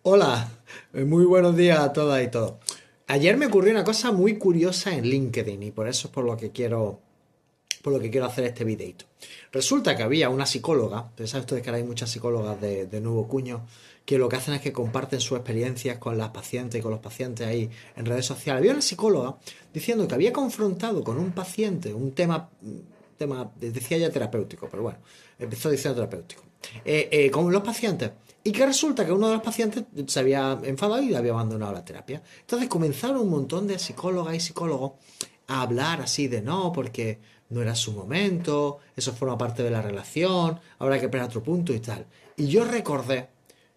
Hola, muy buenos días a todas y todos. Ayer me ocurrió una cosa muy curiosa en LinkedIn y por eso es por lo que quiero hacer este videito. Resulta que había una psicóloga, pensáis ustedes que ahora hay muchas psicólogas de nuevo cuño, que lo que hacen es que comparten sus experiencias con las pacientes y con los pacientes ahí en redes sociales. Había una psicóloga diciendo que había confrontado con un paciente un tema, decía ya terapéutico, pero bueno, empezó diciendo terapéutico, con los pacientes. Y que resulta que uno de los pacientes se había enfadado y había abandonado la terapia. Entonces comenzaron un montón de psicólogas y psicólogos a hablar así de no, porque no era su momento, eso forma parte de la relación, habrá que esperar otro punto y tal. Y yo recordé,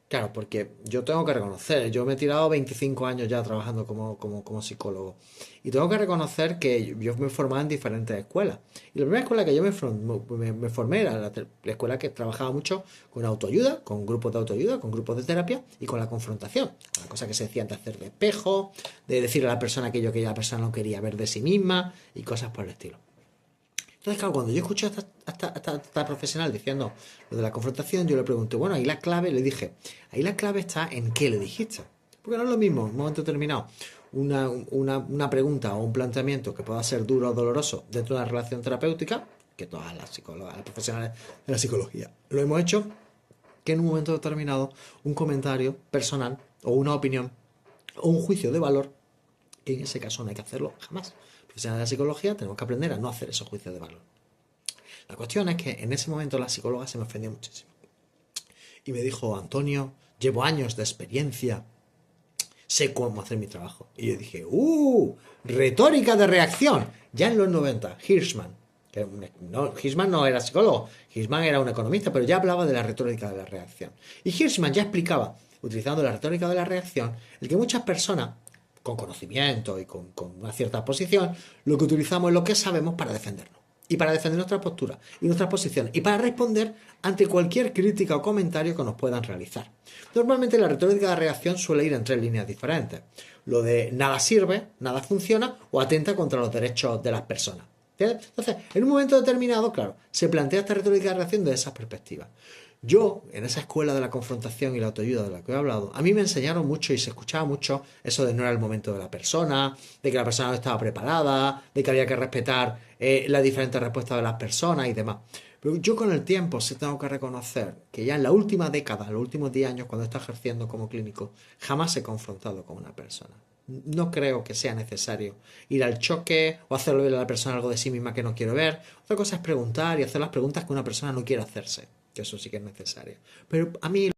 claro, porque yo tengo que reconocer, yo me he tirado 25 años ya trabajando como psicólogo. Y tengo que reconocer que yo me formaba en diferentes escuelas. Y la primera escuela que yo me formé era la escuela que trabajaba mucho con autoayuda, con grupos de autoayuda, con grupos de terapia y con la confrontación. La cosa que se decían de hacer de espejo, de decirle a la persona aquello que la persona no quería ver de sí misma y cosas por el estilo. Entonces, claro, cuando yo escuché a esta profesional diciendo lo de la confrontación, yo le pregunté, bueno, ahí la clave, le dije, ahí la clave está en qué le dijiste. Porque no es lo mismo, en un momento determinado, una pregunta o un planteamiento que pueda ser duro o doloroso dentro de una relación terapéutica, que todas las psicólogas, las profesionales de la psicología lo hemos hecho, que en un momento determinado un comentario personal o una opinión o un juicio de valor, que en ese caso no hay que hacerlo jamás. Profesionales de la psicología tenemos que aprender a no hacer esos juicios de valor. La cuestión es que en ese momento la psicóloga se me ofendió muchísimo. Y me dijo, Antonio, llevo años de experiencia, sé cómo hacer mi trabajo. Y yo dije, retórica de reacción. Ya en los 90, Hirschman, Hirschman no era psicólogo, Hirschman era un economista, pero ya hablaba de la retórica de la reacción. Y Hirschman ya explicaba, utilizando la retórica de la reacción, el que muchas personas, con conocimiento y con una cierta posición, lo que utilizamos es lo que sabemos para defendernos y para defender nuestra postura y nuestras posiciones y para responder ante cualquier crítica o comentario que nos puedan realizar. Normalmente la retórica de reacción suele ir en tres líneas diferentes. Lo de nada sirve, nada funciona o atenta contra los derechos de las personas. Entonces, en un momento determinado, claro, se plantea esta retórica de reacción desde esas perspectivas. Yo, en esa escuela de la confrontación y la autoayuda de la que he hablado, a mí me enseñaron mucho y se escuchaba mucho eso de no era el momento de la persona, de que la persona no estaba preparada, de que había que respetar las diferentes respuestas de las personas y demás. Pero yo con el tiempo sí tengo que reconocer que ya en la última década, en los últimos 10 años, cuando estoy ejerciendo como clínico, jamás he confrontado con una persona. No creo que sea necesario ir al choque o hacerle ver a la persona algo de sí misma que no quiero ver. Otra cosa es preguntar y hacer las preguntas que una persona no quiere hacerse, que eso sí que es necesario. Pero a mí